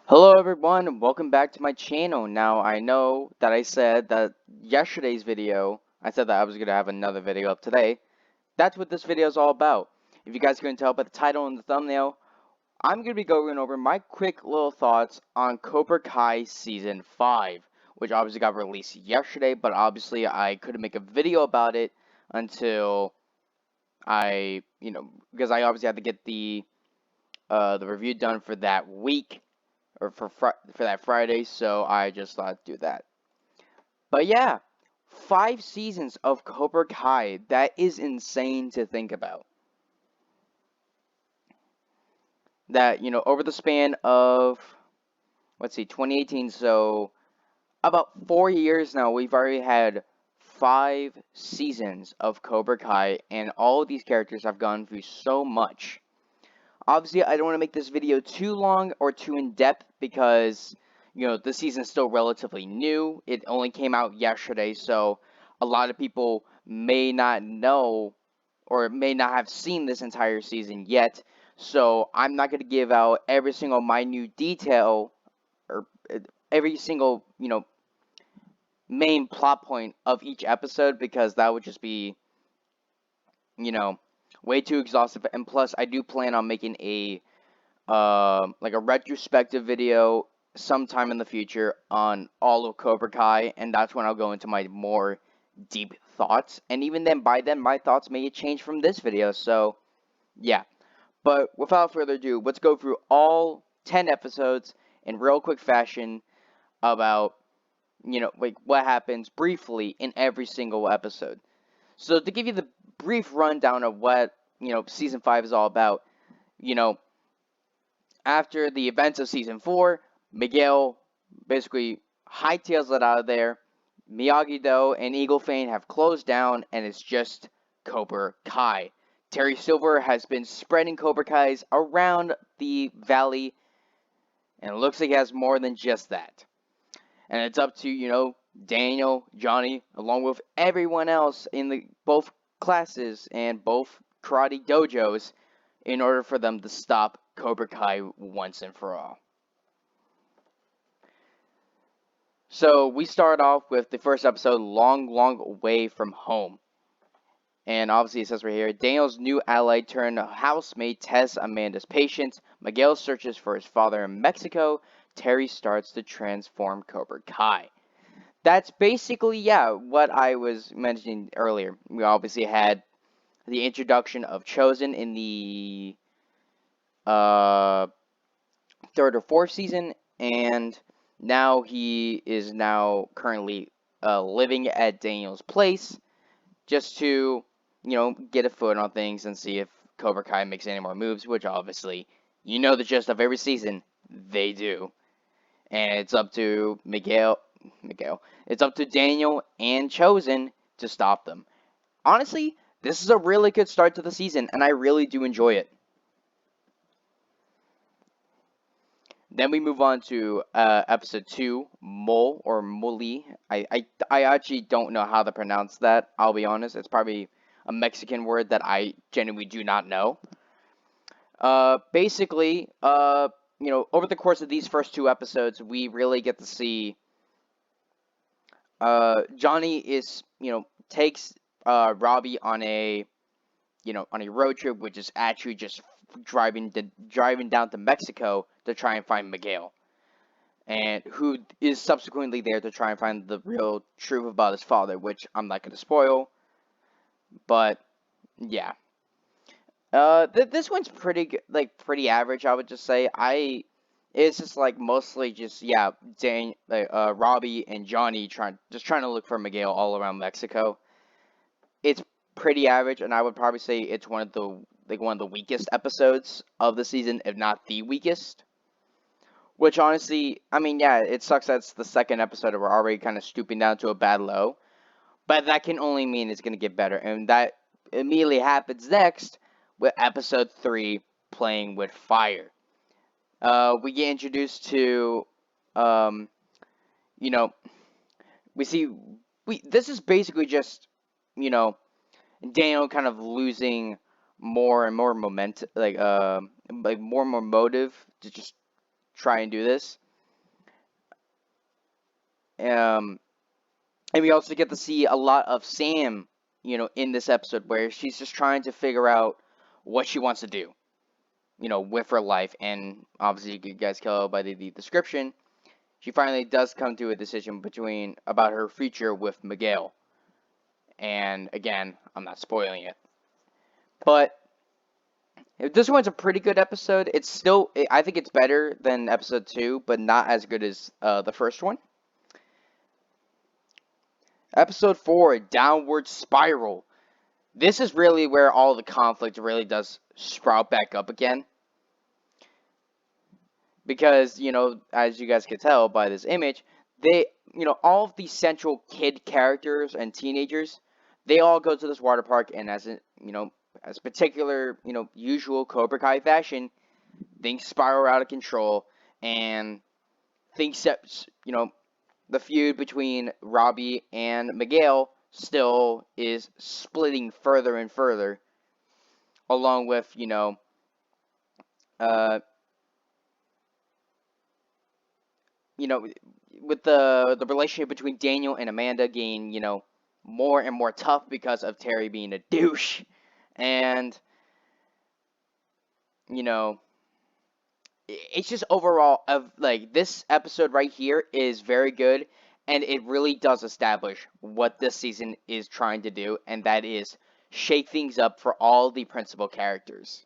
Hello everyone, and welcome back to my channel. Now I know that I said that yesterday's video, I said that I was going to have another video up today. That's what this video is all about. If you guys couldn't tell by the title and the thumbnail, I'm going to be going over my quick little thoughts on Cobra Kai Season 5, which obviously got released yesterday, but obviously I couldn't make a video about it until because I obviously had to get the review done for that week or for that Friday, so I just thought I'd do that. But yeah, 5 seasons of Cobra Kai. That is insane to think about. That over the span of 2018, so about 4 years now, we've already had 5 seasons of Cobra Kai, and all of these characters have gone through so much. Obviously, I don't want to make this video too long or too in-depth because, the season's still relatively new. It only came out yesterday, so a lot of people may not know or may not have seen this entire season yet. So I'm not going to give out every single minute detail or every single, main plot point of each episode because that would just be, you know, way too exhaustive. And plus, I do plan on making like a retrospective video sometime in the future on all of Cobra Kai, and that's when I'll go into my more deep thoughts. And even then, by then, my thoughts may change from this video. So, yeah. But without further ado, let's go through all 10 episodes in real quick fashion about, like what happens briefly in every single episode. So, to give you the brief rundown of what, season 5 is all about, you know, after the events of season 4, Miguel basically hightails it out of there. Miyagi-Do and Eagle Fane have closed down, and it's just Cobra Kai. Terry Silver has been spreading Cobra Kais around the valley, and it looks like he has more than just that. And it's up to, Daniel, Johnny, along with everyone else in the both classes and both karate dojos in order for them to stop Cobra Kai once and for all. So we start off with the first episode, Long, Long Away from Home. And obviously it says right here, Daniel's new ally turned housemate tests Amanda's patience. Miguel searches for his father in Mexico. Terry starts to transform Cobra Kai. That's basically, what I was mentioning earlier. We obviously had the introduction of Chosen in the third or fourth season, and now he is currently living at Daniel's place just to, get a foot on things and see if Cobra Kai makes any more moves, which obviously, the gist of every season, they do. And it's up to Miguel, it's up to Daniel and Chosen to stop them. Honestly, this is a really good start to the season, and I really do enjoy it. Then we move on to episode 2, Mole or Muli. I actually don't know how to pronounce that, I'll be honest. It's probably a Mexican word that I genuinely do not know. Basically, over the course of these first 2 episodes, we really get to see Johnny takes Robbie on a road trip, which is actually just driving down to Mexico to try and find Miguel, and who is subsequently there to try and find the real truth about his father, which I'm not going to spoil, but yeah. This one's pretty good, like pretty average, I would just say. It's just like mostly just Robbie and Johnny trying to look for Miguel all around Mexico. It's pretty average, and I would probably say it's one of the weakest episodes of the season, if not the weakest. Which honestly, I mean, yeah, it sucks that it's the second episode and we're already kind of stooping down to a bad low. But that can only mean it's going to get better. And that immediately happens next with episode 3, Playing with Fire. We get introduced to, this is basically just, Daniel kind of losing more and more momentum, like more and more motive to just try and do this. And we also get to see a lot of Sam, in this episode where she's just trying to figure out what she wants to do, with her life. And obviously, you guys can tell by the description, she finally does come to a decision about her future with Miguel. And again, I'm not spoiling it. But this one's a pretty good episode. I think it's better than episode 2, but not as good as the first one. Episode 4, Downward Spiral. This is really where all the conflict really does sprout back up again. Because, as you guys can tell by this image, all of these central kid characters and teenagers, they all go to this water park, and as particular, usual Cobra Kai fashion, things spiral out of control, and things that, the feud between Robbie and Miguel still is splitting further and further, along with, with the relationship between Daniel and Amanda getting, more and more tough because of Terry being a douche. And, it's just overall, this episode right here is very good, and it really does establish what this season is trying to do, and that is shake things up for all the principal characters.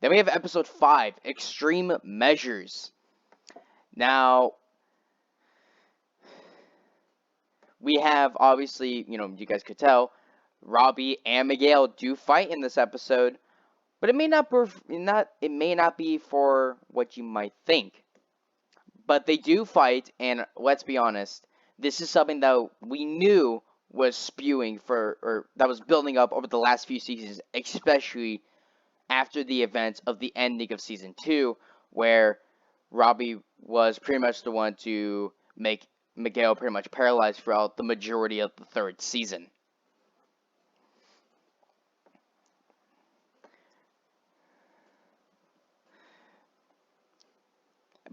Then we have episode 5, Extreme Measures. Now, we have, obviously, you guys could tell, Robbie and Miguel do fight in this episode, but it may not be for what you might think. But they do fight, and let's be honest, this is something that we knew was that was building up over the last few seasons, especially after the events of the ending of season 2, where Robbie was pretty much the one to make Miguel pretty much paralyzed throughout the majority of the 3rd season.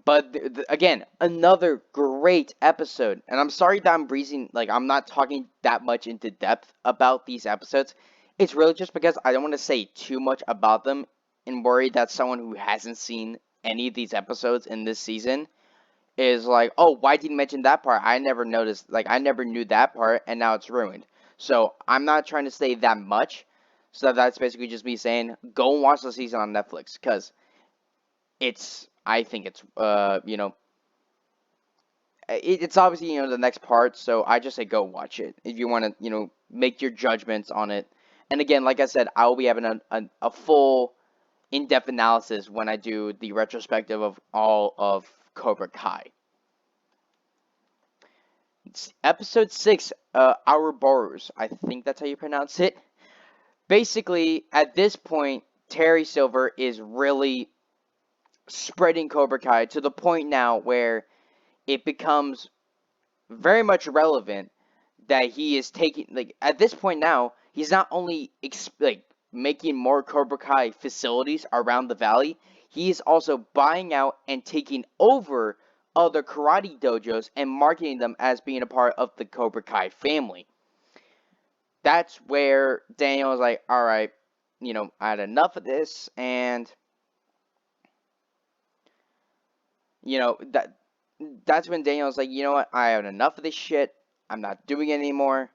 But again, another great episode. And I'm sorry that I'm not talking that much into depth about these episodes. It's really just because I don't want to say too much about them and worry that someone who hasn't seen any of these episodes in this season is like, oh, why didn't you mention that part? I never noticed, I never knew that part, and now it's ruined. So I'm not trying to say that much. So that's basically just me saying, go and watch the season on Netflix, because I think it's, it's obviously, the next part, so I just say go watch it if you want to, make your judgments on it. And again, like I said, I will be having a full, in-depth analysis when I do the retrospective of all of Cobra Kai. It's episode 6, Ouroboros. I think that's how you pronounce it. Basically, at this point, Terry Silver is really spreading Cobra Kai to the point now where it becomes very much relevant that he is taking, at this point now, he's not only making more Cobra Kai facilities around the valley, he is also buying out and taking over other karate dojos and marketing them as being a part of the Cobra Kai family. That's where Daniel was like, alright, I had enough of this, and that's when Daniel was like, you know what, I had enough of this shit, I'm not doing it anymore,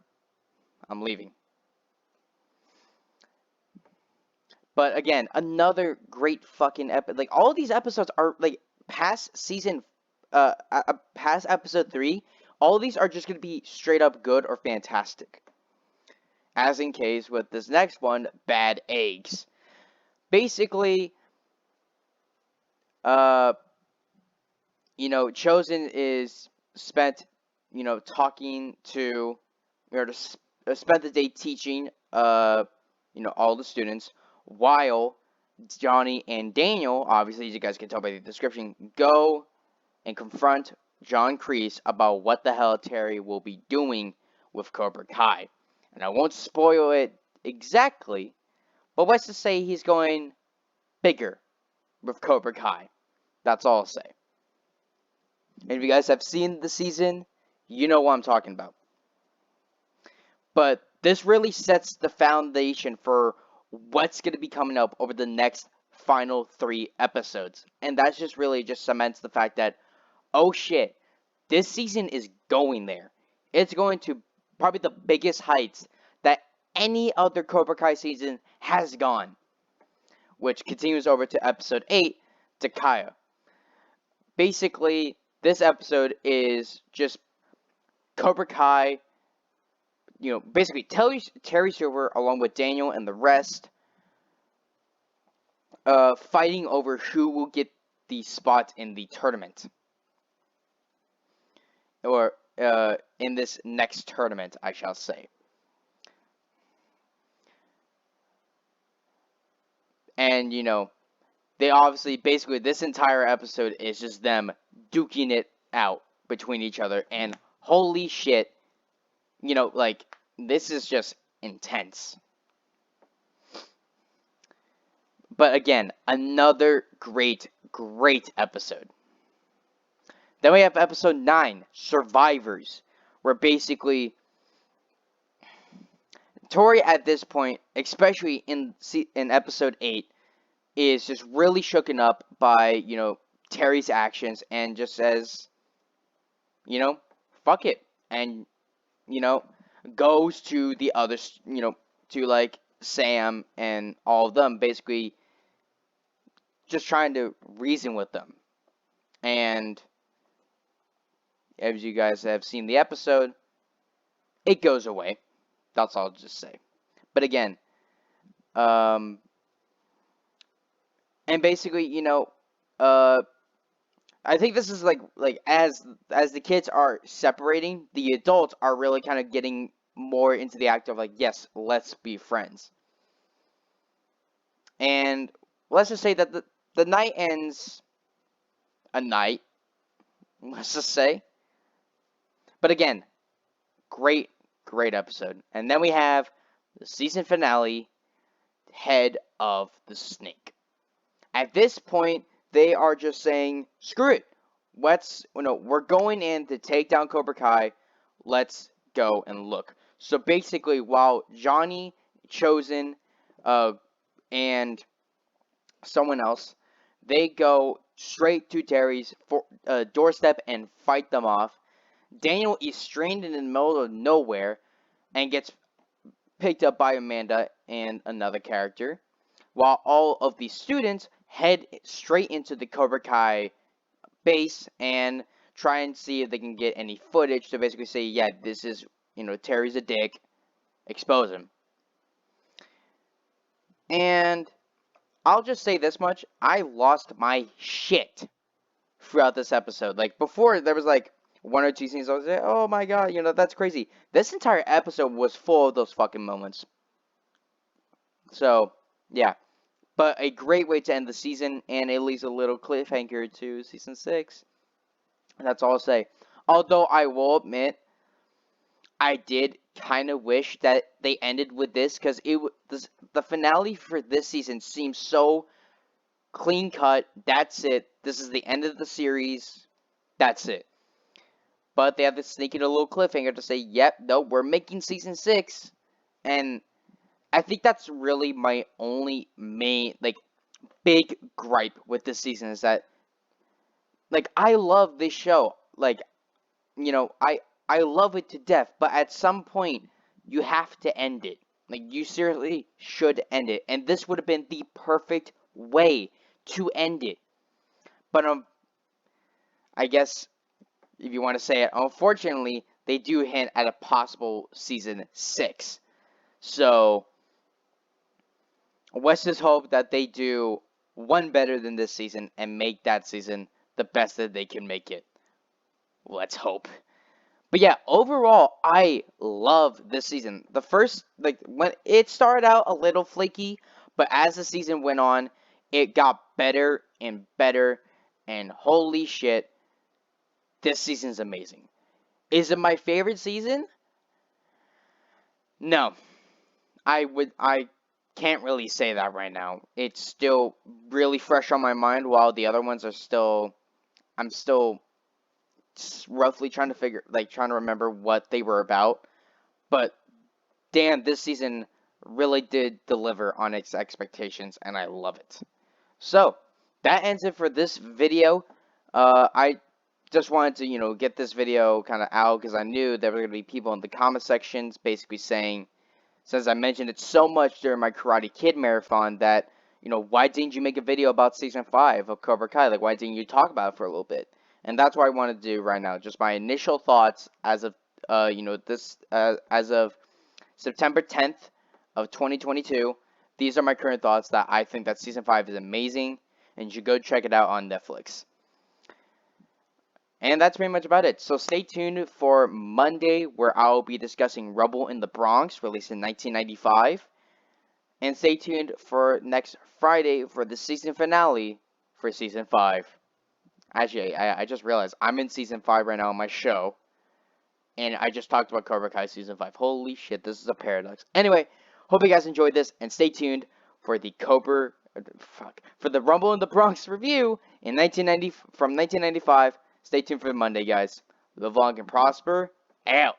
I'm leaving. But again, another great fucking episode. All of these episodes are, past episode 3, all of these are just going to be straight up good or fantastic. As in case with this next one, Bad Eggs. Basically, Chosen is spent, talking to, spent the day teaching, all the students, while Johnny and Daniel, obviously, as you guys can tell by the description, go and confront John Kreese about what the hell Terry will be doing with Cobra Kai. And I won't spoil it exactly, but let's just say he's going bigger with Cobra Kai. That's all I'll say. And if you guys have seen the season, you know what I'm talking about. But this really sets the foundation for what's going to be coming up over the next final 3 episodes. And that's just really just cements the fact that, oh shit, this season is going there. It's going to probably the biggest heights that any other Cobra Kai season has gone. Which continues over to episode 8, Takaya. Basically, this episode is just Cobra Kai, basically Terry Silver along with Daniel and the rest fighting over who will get the spot in the tournament. Or in this next tournament, I shall say. And, they obviously, basically, this entire episode is just them duking it out between each other. And holy shit, this is just intense. But again, another great episode. Then we have episode 9, Survivors, where basically Tori at this point, especially in episode 8, is just really shooken up by, Terry's actions and just says, fuck it. And, goes to the others, to like Sam and all of them, basically just trying to reason with them. And as you guys have seen the episode, it goes away. That's all I'll just say. But again, and basically, I think this is like as the kids are separating, the adults are really kind of getting more into the act of like, yes, let's be friends. And let's just say that the night ends a night, let's just say. But again, great episode. And then we have the season finale, Head of the Snake. At this point, they are just saying, screw it. We're going in to take down Cobra Kai. Let's go and look. So basically, while Johnny, Chosen, and someone else, they go straight to Terry's doorstep and fight them off. Daniel is stranded in the middle of nowhere and gets picked up by Amanda and another character, while all of the students head straight into the Cobra Kai base and try and see if they can get any footage to basically say, yeah, this is, Terry's a dick, expose him. And I'll just say this much, I lost my shit throughout this episode. Like, before, there was like 1 or 2 scenes I was like, oh my god, that's crazy. This entire episode was full of those fucking moments. So, yeah. But a great way to end the season, and it leaves a little cliffhanger to season 6. That's all I'll say. Although I will admit, I did kind of wish that they ended with this, because the finale for this season seems so clean cut. That's it. This is the end of the series. That's it. But they have to sneak in a little cliffhanger to say, yep, no, we're making season 6. And I think that's really my only main, big gripe with this season is that, I love this show. I love it to death. But at some point, you have to end it. You seriously should end it. And this would have been the perfect way to end it. But, I guess, if you want to say it, unfortunately, they do hint at a possible season 6. So, let's just hope that they do one better than this season and make that season the best that they can make it. Let's hope. But yeah, overall, I love this season. The first, when it started out a little flaky, but as the season went on, it got better and better, and holy shit, this season's amazing. Is it my favorite season? No. I can't really say that right now. It's still really fresh on my mind, while the other ones are still, I'm still roughly trying to remember what they were about. But damn, this season really did deliver on its expectations, and I love it. So, that ends it for this video. I just wanted to, get this video kind of out because I knew there were going to be people in the comment sections basically saying, since I mentioned it so much during my Karate Kid marathon, that, why didn't you make a video about Season 5 of Cobra Kai? Like, why didn't you talk about it for a little bit? And that's what I want to do right now. Just my initial thoughts as of, as of September 10th of 2022. These are my current thoughts that I think that Season 5 is amazing, and you should go check it out on Netflix. And that's pretty much about it. So stay tuned for Monday, where I'll be discussing Rumble in the Bronx, released in 1995. And stay tuned for next Friday for the season finale for Season 5. Actually, I just realized I'm in Season 5 right now on my show. And I just talked about Cobra Kai Season 5. Holy shit, this is a paradox. Anyway, hope you guys enjoyed this, and stay tuned for the for the Rumble in the Bronx review from 1995. Stay tuned for Monday, guys. Live long and prosper. Out.